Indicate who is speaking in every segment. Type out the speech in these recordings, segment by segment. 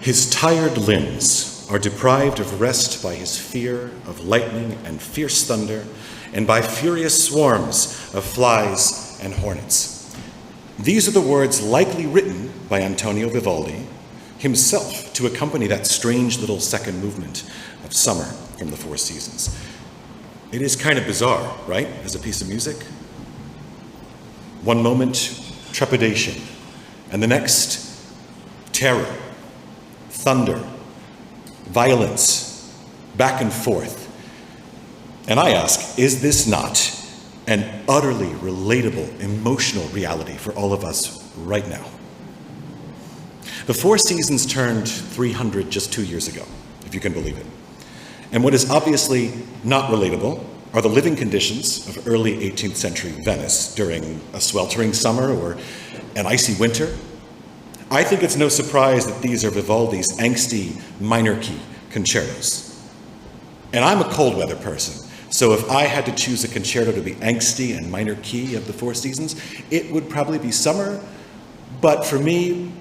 Speaker 1: His tired limbs are deprived of rest by his fear of lightning and fierce thunder, and by furious swarms of flies and hornets. These are the words likely written by Antonio Vivaldi himself to accompany that strange little second movement of Summer from the Four Seasons. It is kind of bizarre, right, as a piece of music? One moment, trepidation, and the next, terror, thunder, violence, back and forth. And I ask, is this not an utterly relatable, emotional reality for all of us right now? The Four Seasons turned 300 just 2 years ago, if you can believe it. And what is obviously not relatable are the living conditions of early 18th century Venice during a sweltering summer or an icy winter. I think it's no surprise that these are Vivaldi's angsty minor key concertos. And I'm a cold weather person, so if I had to choose a concerto to be angsty and minor key of the Four Seasons, it would probably be Summer. But for me,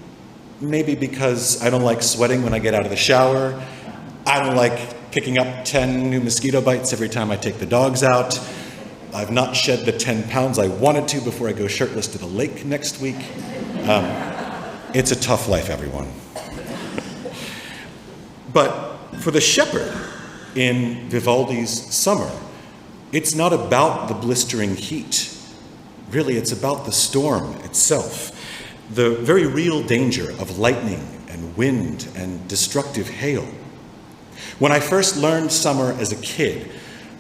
Speaker 1: maybe because I don't like sweating when I get out of the shower, I don't like picking up 10 new mosquito bites every time I take the dogs out. I've not shed the 10 pounds I wanted to before I go shirtless to the lake next week. It's a tough life, everyone. But for the shepherd in Vivaldi's Summer, it's not about the blistering heat. Really, it's about the storm itself, the very real danger of lightning and wind and destructive hail. When I first learned Summer as a kid,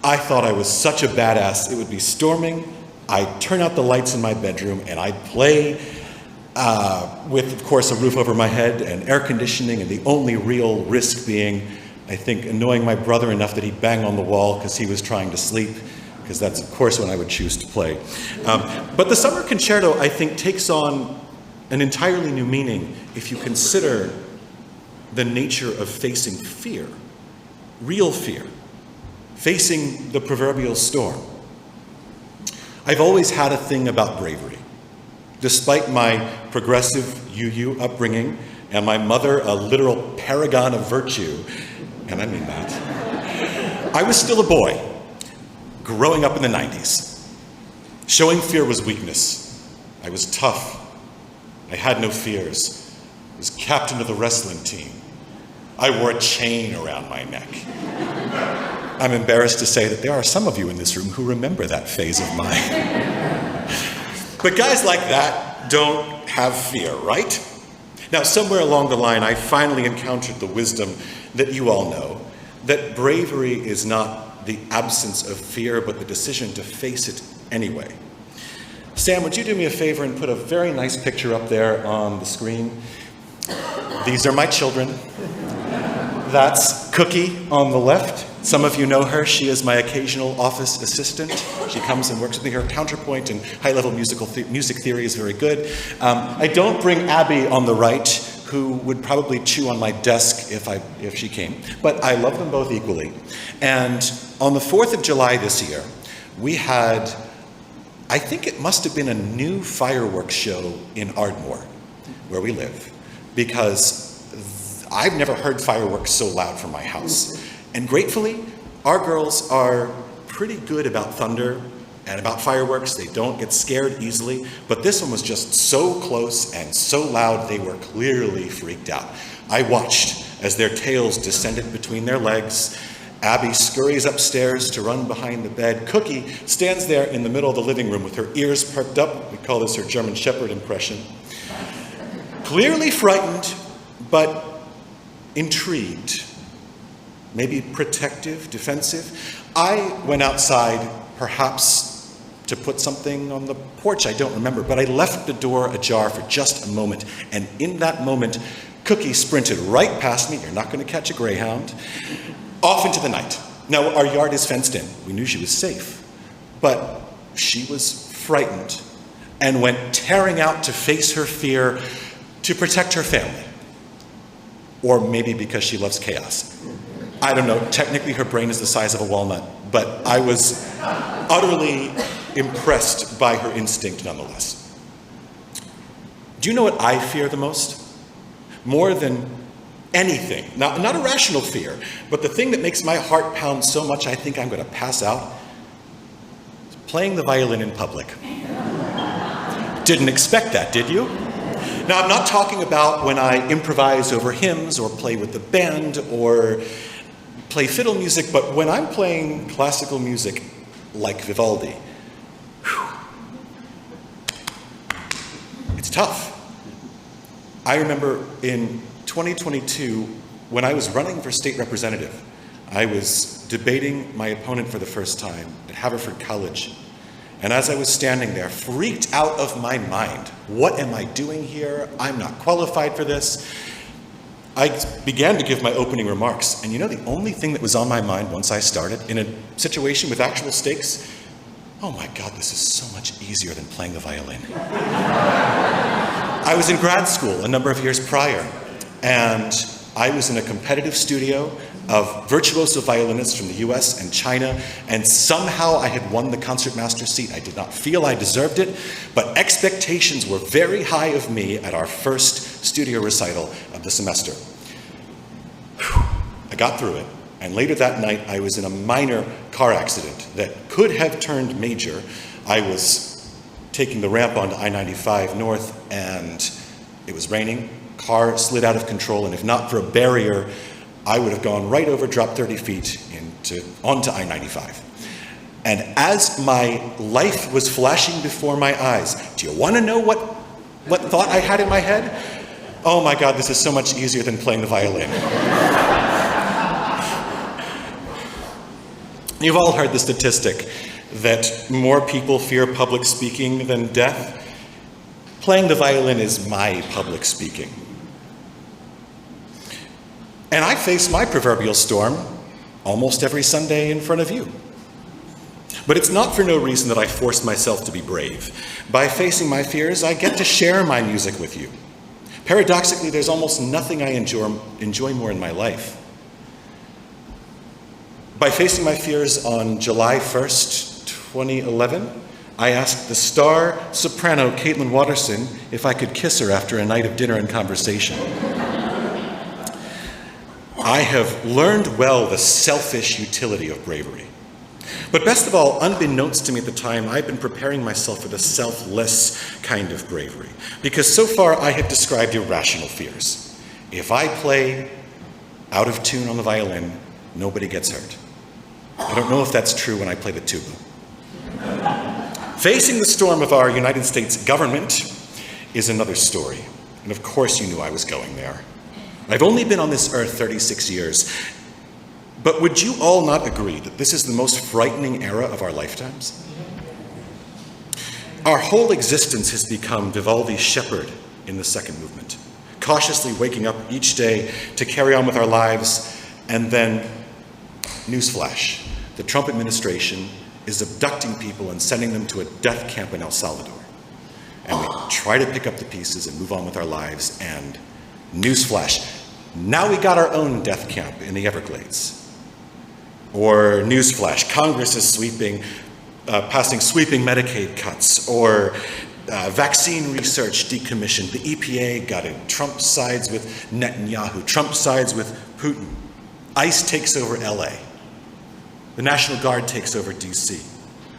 Speaker 1: I thought I was such a badass. It would be storming, I'd turn out the lights in my bedroom, and I'd play with, of course, a roof over my head and air conditioning, and the only real risk being, I think, annoying my brother enough that he'd bang on the wall because he was trying to sleep, because that's, of course, when I would choose to play. But the Summer Concerto, I think, takes on an entirely new meaning if you consider the nature of facing fear, real fear, facing the proverbial storm. I've always had a thing about bravery. Despite my progressive UU upbringing and my mother a literal paragon of virtue, and I mean that, I was still a boy growing up in the 90s. Showing fear was weakness. I was tough. I had no fears. I was captain of the wrestling team. I wore a chain around my neck. I'm embarrassed to say that there are some of you in this room who remember that phase of mine. But guys like that don't have fear, right? Now, somewhere along the line, I finally encountered the wisdom that you all know, that bravery is not the absence of fear, but the decision to face it anyway. Sam, would you do me a favor and put a very nice picture up there on the screen? These are my children. That's Cookie on the left. Some of you know her. She is my occasional office assistant. She comes and works with me. Her counterpoint in high-level music theory is very good. I don't bring Abby on the right, who would probably chew on my desk if she came. But I love them both equally. And on the 4th of July this year, we had, I think it must have been a new fireworks show in Ardmore, where we live, because I've never heard fireworks so loud from my house. And gratefully, our girls are pretty good about thunder and about fireworks. They don't get scared easily, but this one was just so close and so loud they were clearly freaked out. I watched as their tails descended between their legs. Abby scurries upstairs to run behind the bed. Cookie stands there in the middle of the living room with her ears perked up. We call this her German Shepherd impression. Clearly frightened, but intrigued. Maybe protective, defensive. I went outside, perhaps to put something on the porch, I don't remember, but I left the door ajar for just a moment, and in that moment, Cookie sprinted right past me, you're not going to catch a greyhound, off into the night. Now, our yard is fenced in. We knew she was safe, but she was frightened and went tearing out to face her fear to protect her family. Or maybe because she loves chaos. I don't know, technically her brain is the size of a walnut, but I was utterly impressed by her instinct nonetheless. Do you know what I fear the most? More than anything, not a rational fear, but the thing that makes my heart pound so much I think I'm going to pass out, is playing the violin in public. Didn't expect that, did you? Now, I'm not talking about when I improvise over hymns or play with the band or play fiddle music, but when I'm playing classical music like Vivaldi, it's tough. I remember in 2022, when I was running for state representative, I was debating my opponent for the first time at Haverford College. And as I was standing there, freaked out of my mind, what am I doing here? I'm not qualified for this. I began to give my opening remarks. And you know, the only thing that was on my mind once I started, in a situation with actual stakes, oh my God, this is so much easier than playing the violin. I was in grad school a number of years prior, and I was in a competitive studio of virtuoso violinists from the US and China, and somehow I had won the concertmaster seat. I did not feel I deserved it, but expectations were very high of me at our first studio recital of the semester. I got through it, and later that night I was in a minor car accident that could have turned major. I was taking the ramp onto I-95 North, and it was raining. Car slid out of control, and if not for a barrier, I would have gone right over, dropped 30 feet onto I-95. And as my life was flashing before my eyes, do you want to know what thought I had in my head? Oh my God, this is so much easier than playing the violin. You've all heard the statistic that more people fear public speaking than death. Playing the violin is my public speaking. And I face my proverbial storm almost every Sunday in front of you. But it's not for no reason that I force myself to be brave. By facing my fears, I get to share my music with you. Paradoxically, there's almost nothing I enjoy more in my life. By facing my fears on July 1st, 2011, I asked the star soprano Caitlin Watterson if I could kiss her after a night of dinner and conversation. I have learned well the selfish utility of bravery. But best of all, unbeknownst to me at the time, I've been preparing myself for the selfless kind of bravery. Because so far I have described irrational fears. If I play out of tune on the violin, nobody gets hurt. I don't know if that's true when I play the tuba. Facing the storm of our United States government is another story. And of course you knew I was going there. I've only been on this earth 36 years, but would you all not agree that this is the most frightening era of our lifetimes? Our whole existence has become Vivaldi's shepherd in the second movement, cautiously waking up each day to carry on with our lives, and then, newsflash, the Trump administration is abducting people and sending them to a death camp in El Salvador. And we try to pick up the pieces and move on with our lives, and newsflash, now we got our own death camp in the Everglades. Or newsflash, Congress is passing sweeping Medicaid cuts, or vaccine research decommissioned. The EPA got it. Trump sides with Netanyahu. Trump sides with Putin. ICE takes over LA. The National Guard takes over DC.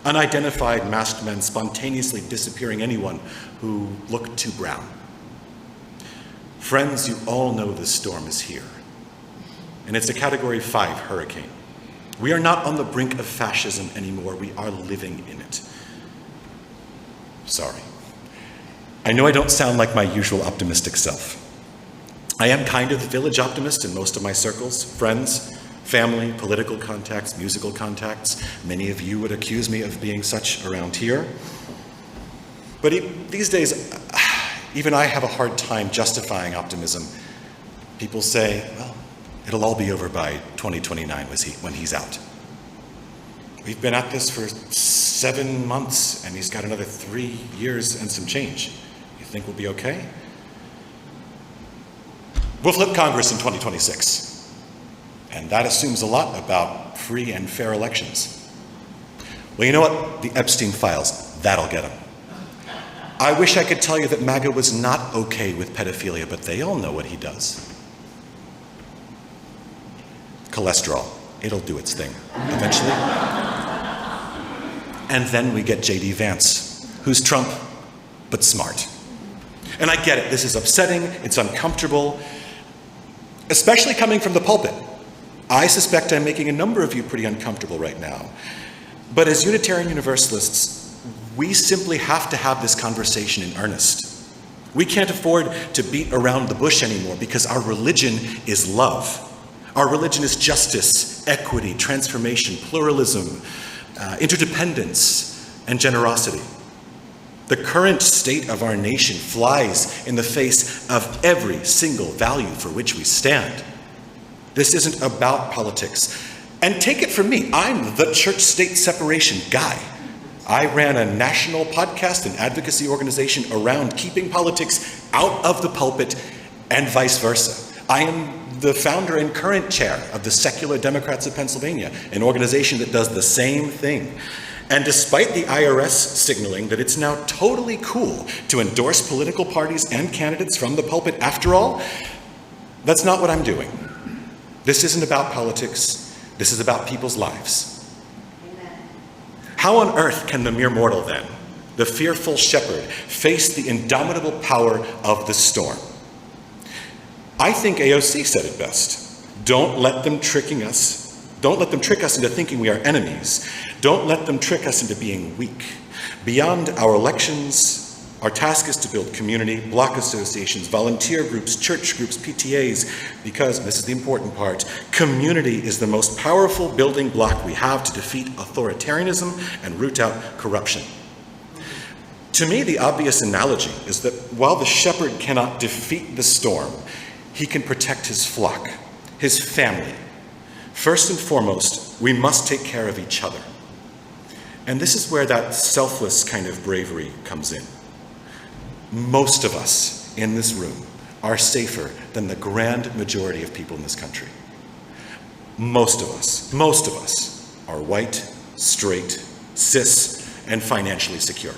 Speaker 1: Unidentified masked men spontaneously disappearing anyone who looked too brown. Friends, you all know this storm is here. And it's a Category 5 hurricane. We are not on the brink of fascism anymore. We are living in it. Sorry. I know I don't sound like my usual optimistic self. I am kind of the village optimist in most of my circles, friends, family, political contacts, musical contacts. Many of you would accuse me of being such around here. But these days, even I have a hard time justifying optimism. People say, well, it'll all be over by 2029 when he's out. We've been at this for 7 months, and he's got another 3 years and some change. You think we'll be okay? We'll flip Congress in 2026. And that assumes a lot about free and fair elections. Well, you know what? The Epstein files, that'll get them. I wish I could tell you that MAGA was not okay with pedophilia, but they all know what he does. cholesterol. It'll do its thing eventually. And then we get J.D. Vance, who's Trump, but smart. And I get it, this is upsetting, it's uncomfortable, especially coming from the pulpit. I suspect I'm making a number of you pretty uncomfortable right now. But as Unitarian Universalists, we simply have to have this conversation in earnest. We can't afford to beat around the bush anymore because our religion is love. Our religion is justice, equity, transformation, pluralism, interdependence, and generosity. The current state of our nation flies in the face of every single value for which we stand. This isn't about politics. And take it from me, I'm the church-state separation guy. I ran a national podcast and advocacy organization around keeping politics out of the pulpit and vice versa. I am the founder and current chair of the Secular Democrats of Pennsylvania, an organization that does the same thing. And despite the IRS signaling that it's now totally cool to endorse political parties and candidates from the pulpit after all, that's not what I'm doing. This isn't about politics, this is about people's lives. How on earth can the mere mortal then, the fearful shepherd, face the indomitable power of the storm? I think AOC said it best. Don't let them trick us into thinking we are enemies. Don't let them trick us into being weak. Beyond our elections, our task is to build community, block associations, volunteer groups, church groups, PTAs, because, and this is the important part, community is the most powerful building block we have to defeat authoritarianism and root out corruption. To me, the obvious analogy is that while the shepherd cannot defeat the storm, he can protect his flock, his family. First and foremost, we must take care of each other. And this is where that selfless kind of bravery comes in. Most of us in this room are safer than the grand majority of people in this country. Most of us are white, straight, cis, and financially secure.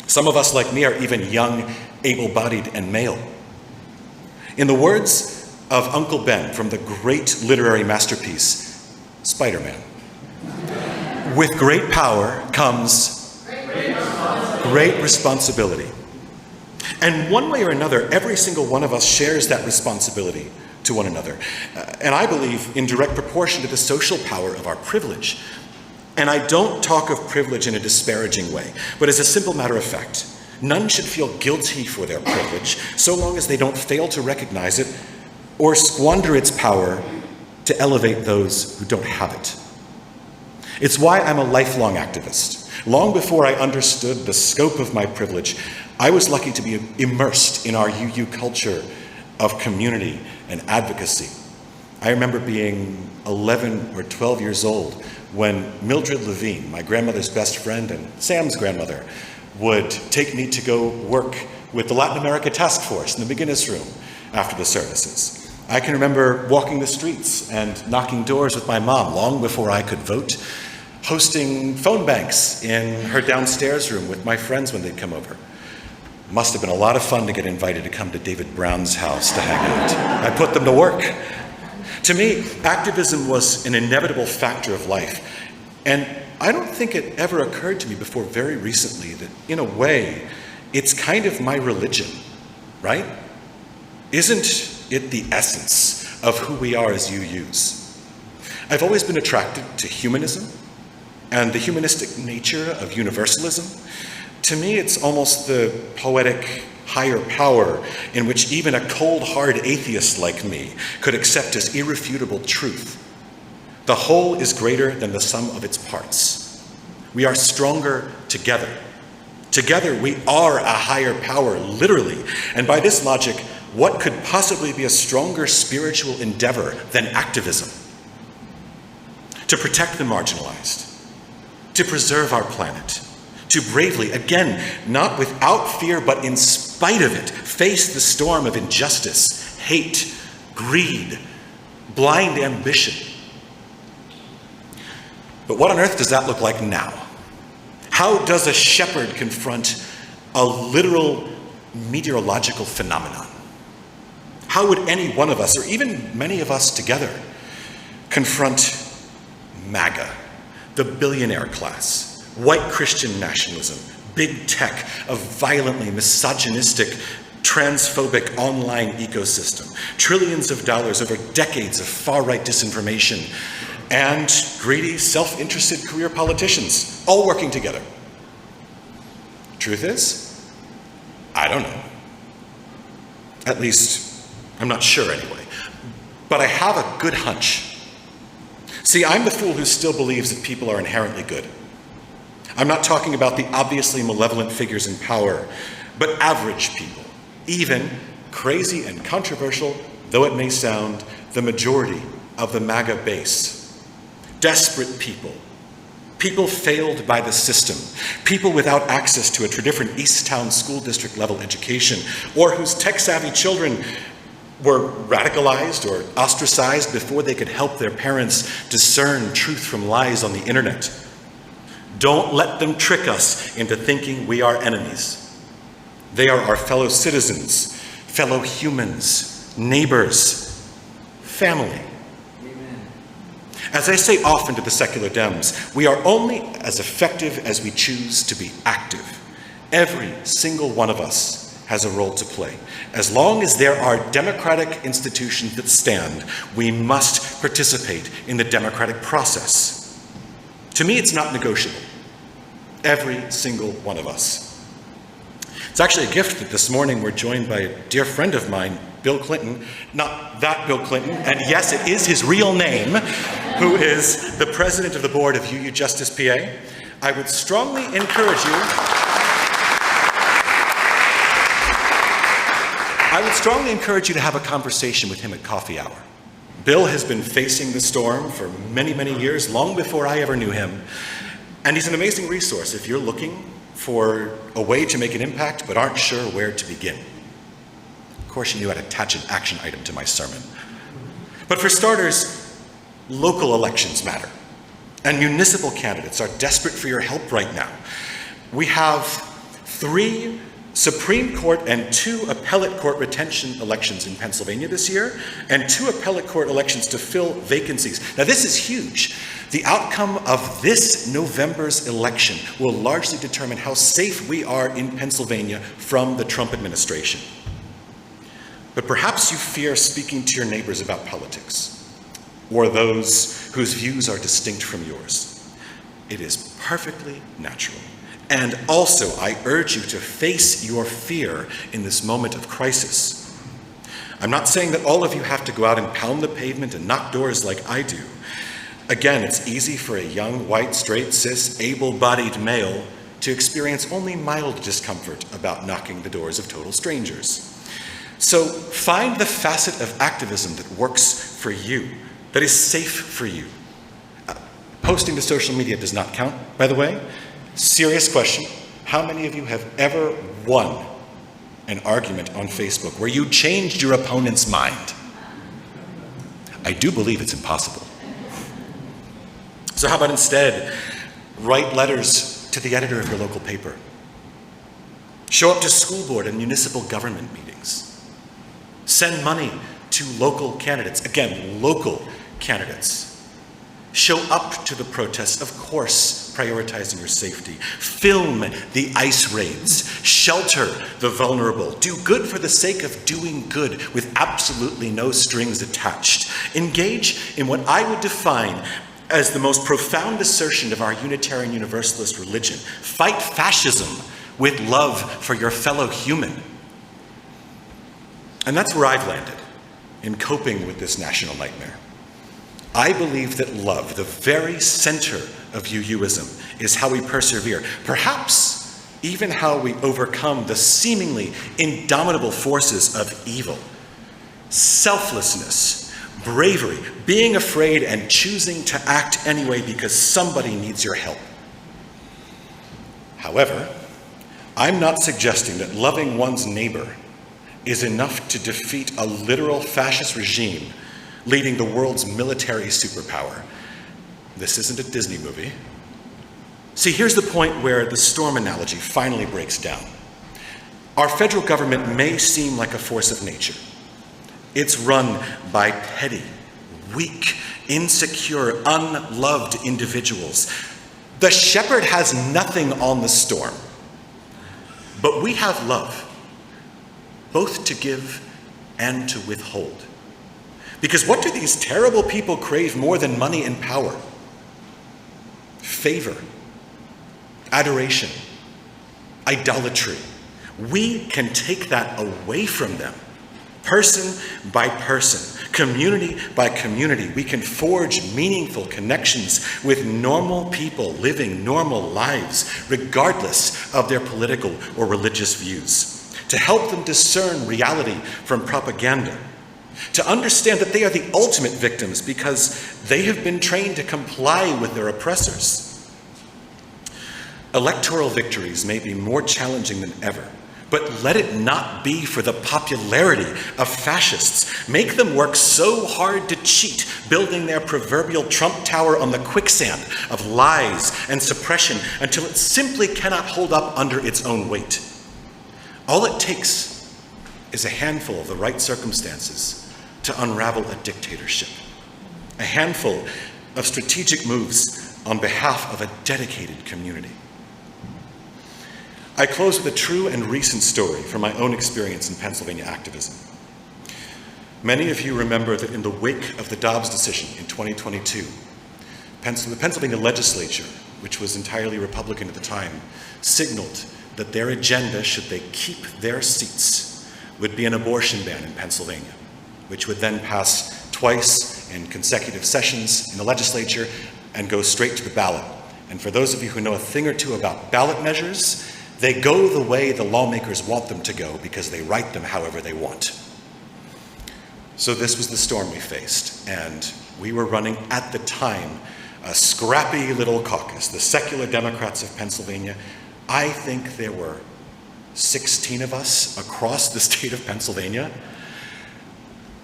Speaker 1: Some of us, like me, are even young, able-bodied, and male. In the words of Uncle Ben from the great literary masterpiece, Spider-Man, with great power comes great responsibility. And one way or another, every single one of us shares that responsibility to one another. And I believe in direct proportion to the social power of our privilege. And I don't talk of privilege in a disparaging way, but as a simple matter of fact, none should feel guilty for their privilege so long as they don't fail to recognize it or squander its power to elevate those who don't have it. It's why I'm a lifelong activist. Long before I understood the scope of my privilege, I was lucky to be immersed in our UU culture of community and advocacy. I remember being 11 or 12 years old when Mildred Levine, my grandmother's best friend and Sam's grandmother, would take me to go work with the Latin America Task Force in the McGinnis Room after the services. I can remember walking the streets and knocking doors with my mom long before I could vote, hosting phone banks in her downstairs room with my friends when they'd come over. Must have been a lot of fun to get invited to come to David Brown's house to hang out. I put them to work. To me, activism was an inevitable factor of life. And I don't think it ever occurred to me before very recently that, in a way, it's kind of my religion, right? Isn't it the essence of who we are as UUs? I've always been attracted to humanism and the humanistic nature of universalism. To me, it's almost the poetic higher power in which even a cold, hard atheist like me could accept as irrefutable truth. The whole is greater than the sum of its parts. We are stronger together. Together, we are a higher power, literally. And by this logic, what could possibly be a stronger spiritual endeavor than activism? To protect the marginalized, to preserve our planet, to bravely, again, not without fear, but in spite of it, face the storm of injustice, hate, greed, blind ambition. But what on earth does that look like now? How does a shepherd confront a literal meteorological phenomenon? How would any one of us, or even many of us together, confront MAGA, the billionaire class, white Christian nationalism, big tech, a violently misogynistic, transphobic online ecosystem, trillions of dollars over decades of far-right disinformation, and greedy, self-interested career politicians, all working together. Truth is, I don't know. At least, I'm not sure anyway. But I have a good hunch. See, I'm the fool who still believes that people are inherently good. I'm not talking about the obviously malevolent figures in power, but average people, even crazy and controversial, though it may sound, the majority of the MAGA base. Desperate people, people failed by the system, people without access to a different Easttown school district level education, or whose tech-savvy children were radicalized or ostracized before they could help their parents discern truth from lies on the internet. Don't let them trick us into thinking we are enemies. They are our fellow citizens, fellow humans, neighbors, family. As I say often to the secular Dems, we are only as effective as we choose to be active. Every single one of us has a role to play. As long as there are democratic institutions that stand, we must participate in the democratic process. To me, it's not negotiable. Every single one of us. It's actually a gift that this morning we're joined by a dear friend of mine, Bill Clinton, not that Bill Clinton, and yes, it is his real name, who is the president of the board of UU Justice PA. I would strongly encourage you to have a conversation with him at coffee hour. Bill has been facing the storm for many, many years, long before I ever knew him, and he's an amazing resource if you're looking for a way to make an impact but aren't sure where to begin. Of course, you knew I'd attach an action item to my sermon. But for starters, local elections matter. And municipal candidates are desperate for your help right now. We have 3 Supreme Court and 2 appellate court retention elections in Pennsylvania this year, and 2 appellate court elections to fill vacancies. Now, this is huge. The outcome of this November's election will largely determine how safe we are in Pennsylvania from the Trump administration. But perhaps you fear speaking to your neighbors about politics, or those whose views are distinct from yours. It is perfectly natural. And also, I urge you to face your fear in this moment of crisis. I'm not saying that all of you have to go out and pound the pavement and knock doors like I do. Again, it's easy for a young, white, straight, cis, able-bodied male to experience only mild discomfort about knocking the doors of total strangers. So find the facet of activism that works for you, that is safe for you. Posting to social media does not count, by the way. Serious question. How many of you have ever won an argument on Facebook where you changed your opponent's mind? I do believe it's impossible. So how about instead, write letters to the editor of your local paper. Show up to school board and municipal government meetings. Send money to local candidates. Again, local candidates. Show up to the protests, of course, prioritizing your safety. Film the ICE raids. Shelter the vulnerable. Do good for the sake of doing good with absolutely no strings attached. Engage in what I would define as the most profound assertion of our Unitarian Universalist religion. Fight fascism with love for your fellow human. And that's where I've landed in coping with this national nightmare. I believe that love, the very center of UUism, is how we persevere. Perhaps even how we overcome the seemingly indomitable forces of evil. Selflessness, bravery, being afraid and choosing to act anyway because somebody needs your help. However, I'm not suggesting that loving one's neighbor is enough to defeat a literal fascist regime leading the world's military superpower. This isn't a Disney movie. See, here's the point where the storm analogy finally breaks down. Our federal government may seem like a force of nature. It's run by petty, weak, insecure, unloved individuals. The shepherd has nothing on the storm, but we have love, both to give and to withhold. Because what do these terrible people crave more than money and power? Favor, adoration, idolatry. We can take that away from them, person by person, community by community. We can forge meaningful connections with normal people living normal lives, regardless of their political or religious views, to help them discern reality from propaganda, to understand that they are the ultimate victims because they have been trained to comply with their oppressors. Electoral victories may be more challenging than ever, but let it not be for the popularity of fascists. Make them work so hard to cheat, building their proverbial Trump Tower on the quicksand of lies and suppression until it simply cannot hold up under its own weight. All it takes is a handful of the right circumstances to unravel a dictatorship, a handful of strategic moves on behalf of a dedicated community. I close with a true and recent story from my own experience in Pennsylvania activism. Many of you remember that in the wake of the Dobbs decision in 2022, the Pennsylvania legislature, which was entirely Republican at the time, signaled that their agenda, should they keep their seats, would be an abortion ban in Pennsylvania, which would then pass twice in consecutive sessions in the legislature and go straight to the ballot. And for those of you who know a thing or two about ballot measures, they go the way the lawmakers want them to go because they write them however they want. So this was the storm we faced, and we were running at the time a scrappy little caucus, the Secular Democrats of Pennsylvania. I think there were 16 of us across the state of Pennsylvania.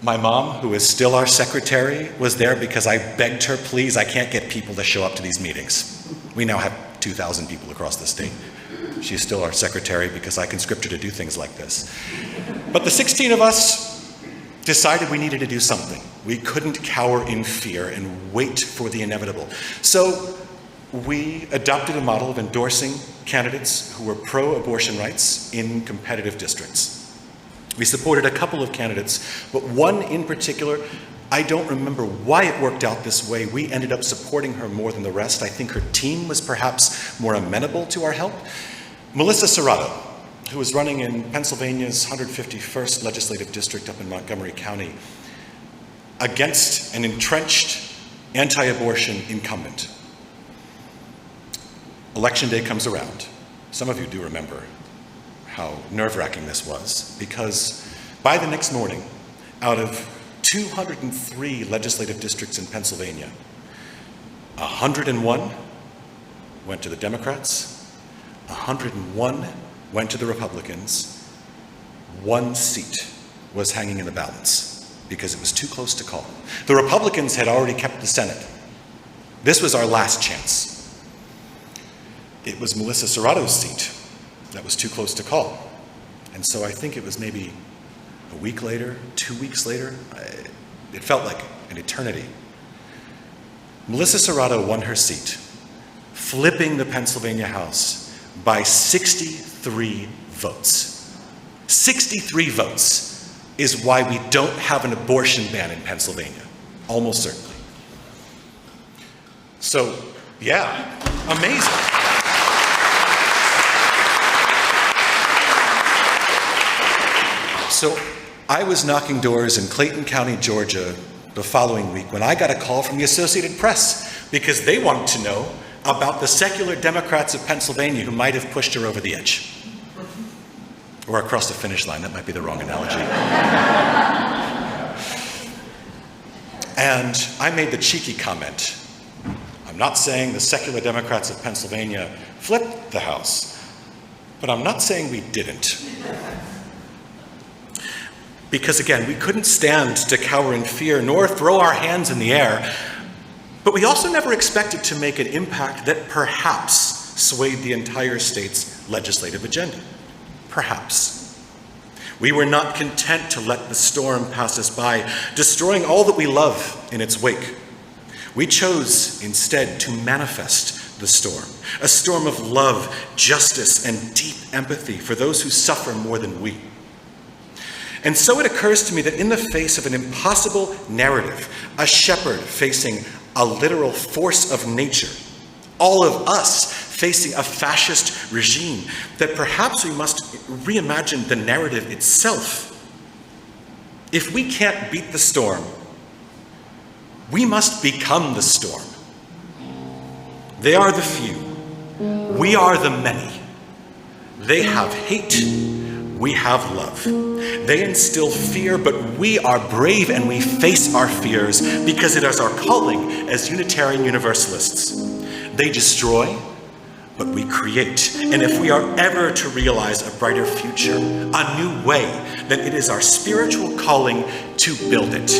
Speaker 1: My mom, who is still our secretary, was there because I begged her, please, I can't get people to show up to these meetings. We now have 2,000 people across the state. She's still our secretary because I conscript her to do things like this. But the 16 of us decided we needed to do something. We couldn't cower in fear and wait for the inevitable. So we adopted a model of endorsing candidates who were pro-abortion rights in competitive districts. We supported a couple of candidates, but one in particular, I don't remember why it worked out this way. We ended up supporting her more than the rest. I think her team was perhaps more amenable to our help. Melissa Serrato, who was running in Pennsylvania's 151st legislative district up in Montgomery County against an entrenched anti-abortion incumbent. Election day comes around. Some of you do remember how nerve-wracking this was, because by the next morning, out of 203 legislative districts in Pennsylvania, 101 went to the Democrats, 101 went to the Republicans. One seat was hanging in the balance because it was too close to call. The Republicans had already kept the Senate. This was our last chance. It was Melissa Serrato's seat that was too close to call. And so I think it was maybe a week later, 2 weeks later, it felt like an eternity. Melissa Serrato won her seat, flipping the Pennsylvania House by 63 votes. 63 votes is why we don't have an abortion ban in Pennsylvania, almost certainly. So, yeah, amazing. So I was knocking doors in Clayton County, Georgia, the following week when I got a call from the Associated Press because they wanted to know about the Secular Democrats of Pennsylvania who might have pushed her over the edge. Or across the finish line, that might be the wrong analogy. And I made the cheeky comment, I'm not saying the Secular Democrats of Pennsylvania flipped the House, but I'm not saying we didn't. Because again, we couldn't stand to cower in fear nor throw our hands in the air, but we also never expected to make an impact that perhaps swayed the entire state's legislative agenda. Perhaps. We were not content to let the storm pass us by, destroying all that we love in its wake. We chose instead to manifest the storm, a storm of love, justice, and deep empathy for those who suffer more than we. And so it occurs to me that in the face of an impossible narrative, a shepherd facing a literal force of nature, all of us facing a fascist regime, that perhaps we must reimagine the narrative itself. If we can't beat the storm, we must become the storm. They are the few. We are the many. They have hate. We have love. They instill fear, but we are brave and we face our fears because it is our calling as Unitarian Universalists. They destroy, but we create. And if we are ever to realize a brighter future, a new way, then it is our spiritual calling to build it.